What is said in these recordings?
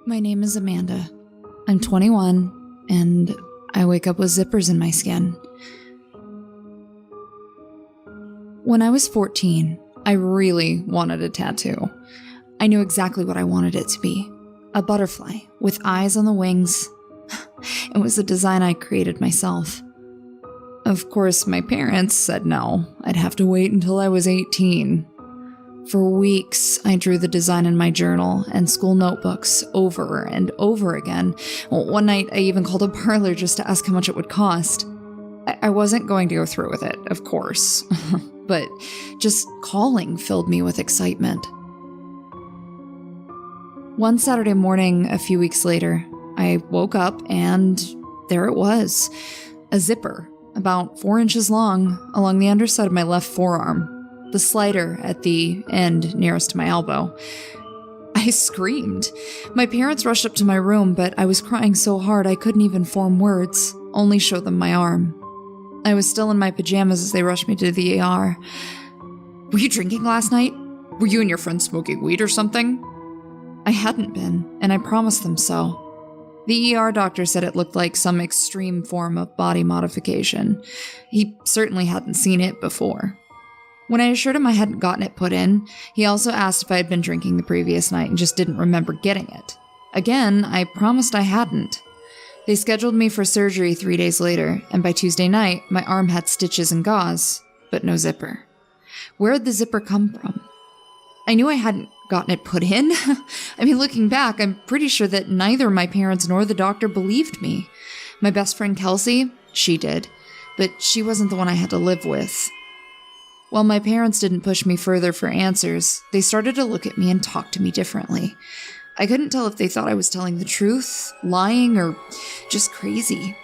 My name is Amanda. I'm 21, and I wake up with zippers in my skin. When I was 14, I really wanted a tattoo. I knew exactly what I wanted it to be. A butterfly with eyes on the wings. It was a design I created myself. Of course, my parents said no. I'd have to wait until I was 18. For weeks, I drew the design in my journal and school notebooks over and over again. One night, I even called a parlor just to ask how much it would cost. I wasn't going to go through with it, of course, but just calling filled me with excitement. One Saturday morning, a few weeks later, I woke up and there it was, a zipper, about 4 inches long, along the underside of my left forearm. The slider at the end nearest to my elbow. I screamed. My parents rushed up to my room, but I was crying so hard I couldn't even form words, only show them my arm. I was still in my pajamas as they rushed me to the ER. "Were you drinking last night? Were you and your friend smoking weed or something?" I hadn't been, and I promised them so. The ER doctor said it looked like some extreme form of body modification. He certainly hadn't seen it before. When I assured him I hadn't gotten it put in, he also asked if I had been drinking the previous night and just didn't remember getting it. Again, I promised I hadn't. They scheduled me for surgery 3 days later, and by Tuesday night, my arm had stitches and gauze, but no zipper. Where had the zipper come from? I knew I hadn't gotten it put in. I mean, looking back, I'm pretty sure that neither my parents nor the doctor believed me. My best friend Kelsey, she did, but she wasn't the one I had to live with. While my parents didn't push me further for answers, they started to look at me and talk to me differently. I couldn't tell if they thought I was telling the truth, lying, or just crazy.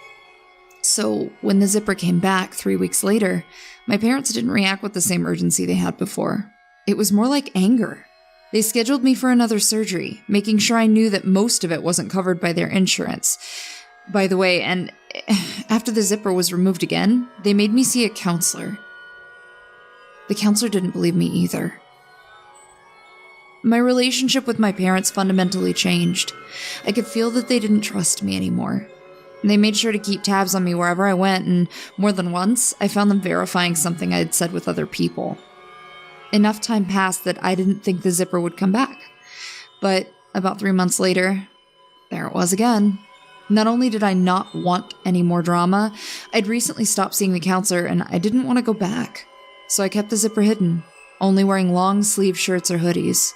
So when the zipper came back 3 weeks later, my parents didn't react with the same urgency they had before. It was more like anger. They scheduled me for another surgery, making sure I knew that most of it wasn't covered by their insurance. By the way, and after the zipper was removed again, they made me see a counselor. The counselor didn't believe me either. My relationship with my parents fundamentally changed. I could feel that they didn't trust me anymore. They made sure to keep tabs on me wherever I went, and more than once, I found them verifying something I had said with other people. Enough time passed that I didn't think the zipper would come back. But about 3 months later, there it was again. Not only did I not want any more drama, I'd recently stopped seeing the counselor and I didn't want to go back. So I kept the zipper hidden, only wearing long-sleeve shirts or hoodies.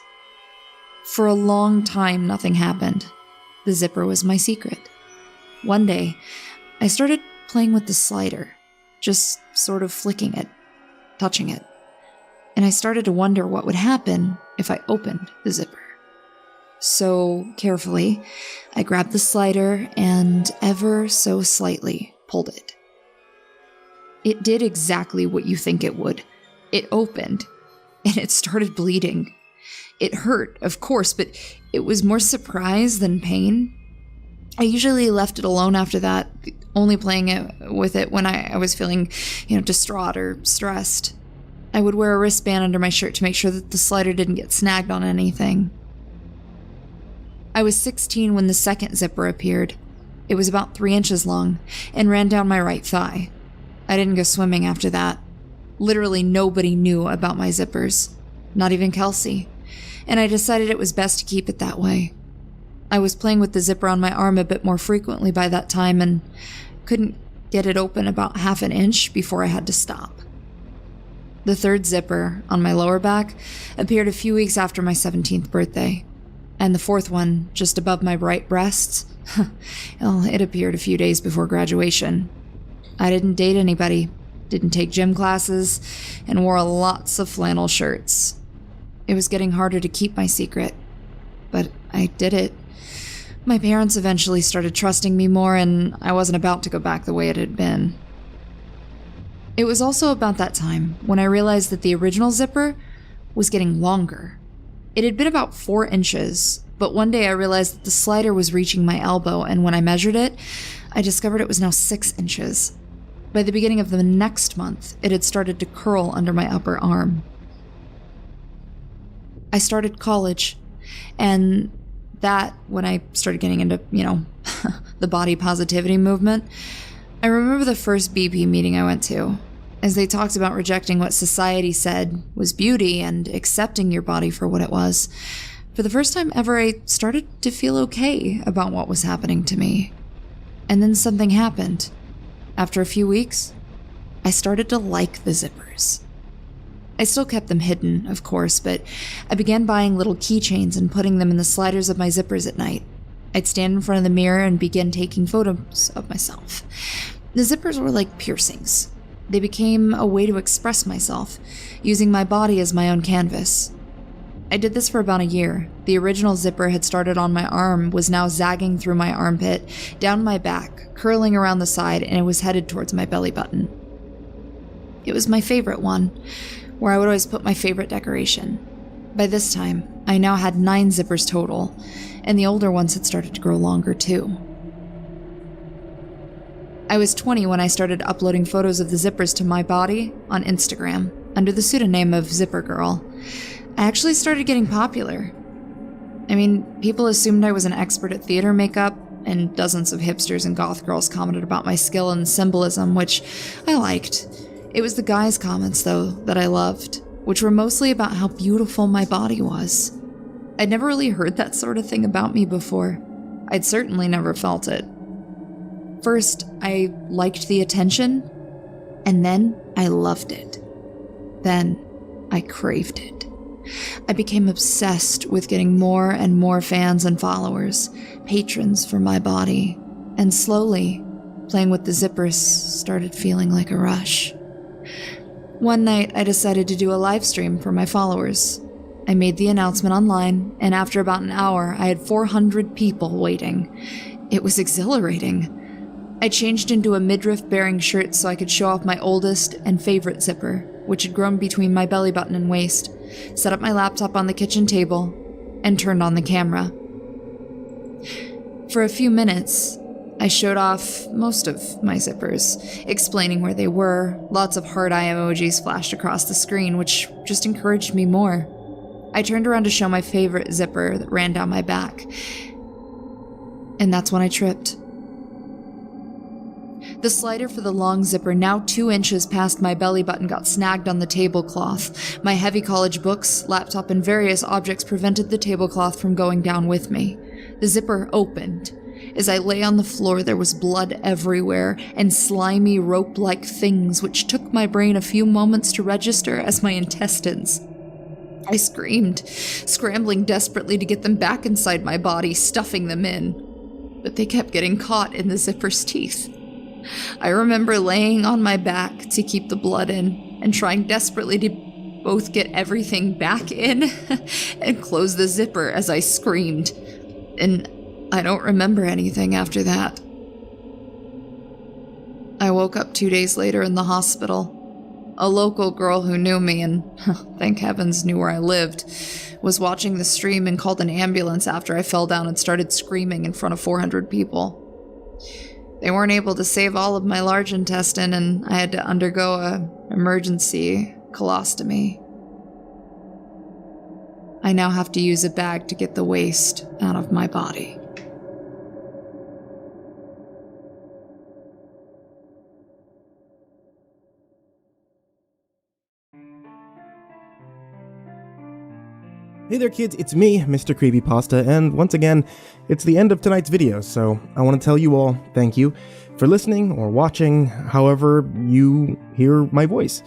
For a long time, nothing happened. The zipper was my secret. One day, I started playing with the slider, just sort of flicking it, touching it. And I started to wonder what would happen if I opened the zipper. So, carefully, I grabbed the slider and ever so slightly pulled it. It did exactly what you think it would. It opened, and it started bleeding. It hurt, of course, but it was more surprise than pain. I usually left it alone after that, only playing with it when I was feeling, distraught or stressed. I would wear a wristband under my shirt to make sure that the slider didn't get snagged on anything. I was 16 when the second zipper appeared. It was about 3 inches long and ran down my right thigh. I didn't go swimming after that. Literally nobody knew about my zippers, not even Kelsey, and I decided it was best to keep it that way. I was playing with the zipper on my arm a bit more frequently by that time and couldn't get it open about half an inch before I had to stop. The third zipper, on my lower back, appeared a few weeks after my 17th birthday, and the fourth one, just above my right breast, well, it appeared a few days before graduation. I didn't date anybody, didn't take gym classes, and wore lots of flannel shirts. It was getting harder to keep my secret, but I did it. My parents eventually started trusting me more, and I wasn't about to go back the way it had been. It was also about that time when I realized that the original zipper was getting longer. It had been about 4 inches, but one day I realized that the slider was reaching my elbow, and when I measured it, I discovered it was now 6 inches. By the beginning of the next month, it had started to curl under my upper arm. I started college, and when I started getting into, the body positivity movement, I remember the first BP meeting I went to, as they talked about rejecting what society said was beauty and accepting your body for what it was. For the first time ever, I started to feel okay about what was happening to me. And then something happened. After a few weeks, I started to like the zippers. I still kept them hidden, of course, but I began buying little keychains and putting them in the sliders of my zippers at night. I'd stand in front of the mirror and begin taking photos of myself. The zippers were like piercings. They became a way to express myself, using my body as my own canvas. I did this for about a year. The original zipper had started on my arm, was now zagging through my armpit, down my back, curling around the side, and it was headed towards my belly button. It was my favorite one, where I would always put my favorite decoration. By this time, I now had 9 zippers total, and the older ones had started to grow longer too. I was 20 when I started uploading photos of the zippers to my body on Instagram, under the pseudonym of Zipper Girl. I actually started getting popular. I mean, people assumed I was an expert at theater makeup, and dozens of hipsters and goth girls commented about my skill and symbolism, which I liked. It was the guys' comments, though, that I loved, which were mostly about how beautiful my body was. I'd never really heard that sort of thing about me before. I'd certainly never felt it. First, I liked the attention, and then I loved it. Then, I craved it. I became obsessed with getting more and more fans and followers, patrons for my body, and slowly, playing with the zippers started feeling like a rush. One night, I decided to do a live stream for my followers. I made the announcement online, and after about an hour, I had 400 people waiting. It was exhilarating. I changed into a midriff-bearing shirt so I could show off my oldest and favorite zipper, which had grown between my belly button and waist, set up my laptop on the kitchen table, and turned on the camera. For a few minutes, I showed off most of my zippers, explaining where they were. Lots of heart-eye emojis flashed across the screen, which just encouraged me more. I turned around to show my favorite zipper that ran down my back, and that's when I tripped. The slider for the long zipper, now 2 inches past my belly button, got snagged on the tablecloth. My heavy college books, laptop, and various objects prevented the tablecloth from going down with me. The zipper opened. As I lay on the floor, there was blood everywhere, and slimy rope-like things, which took my brain a few moments to register as my intestines. I screamed, scrambling desperately to get them back inside my body, stuffing them in. But they kept getting caught in the zipper's teeth. I remember laying on my back to keep the blood in and trying desperately to both get everything back in and close the zipper as I screamed. And I don't remember anything after that. I woke up 2 days later in the hospital. A local girl who knew me and, thank heavens, knew where I lived, was watching the stream and called an ambulance after I fell down and started screaming in front of 400 people. They weren't able to save all of my large intestine, and I had to undergo an emergency colostomy. I now have to use a bag to get the waste out of my body. Hey there kids, it's me, MrCreepyPasta, and once again, it's the end of tonight's video, so I want to tell you all thank you for listening or watching however you hear my voice.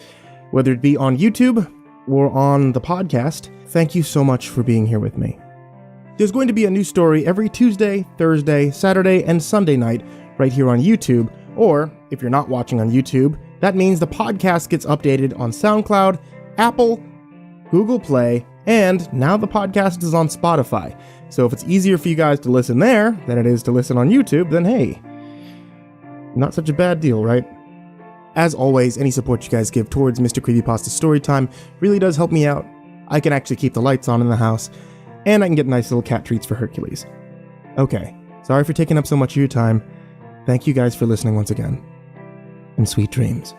Whether it be on YouTube or on the podcast, thank you so much for being here with me. There's going to be a new story every Tuesday, Thursday, Saturday, and Sunday night right here on YouTube, or if you're not watching on YouTube, that means the podcast gets updated on SoundCloud, Apple, Google Play, and now the podcast is on Spotify. So if it's easier for you guys to listen there than it is to listen on YouTube, then hey, not such a bad deal, right? As always, any support you guys give towards MrCreepyPasta Storytime really does help me out. I can actually keep the lights on in the house, and I can get nice little cat treats for Hercules. Okay, sorry for taking up so much of your time. Thank you guys for listening once again, and sweet dreams.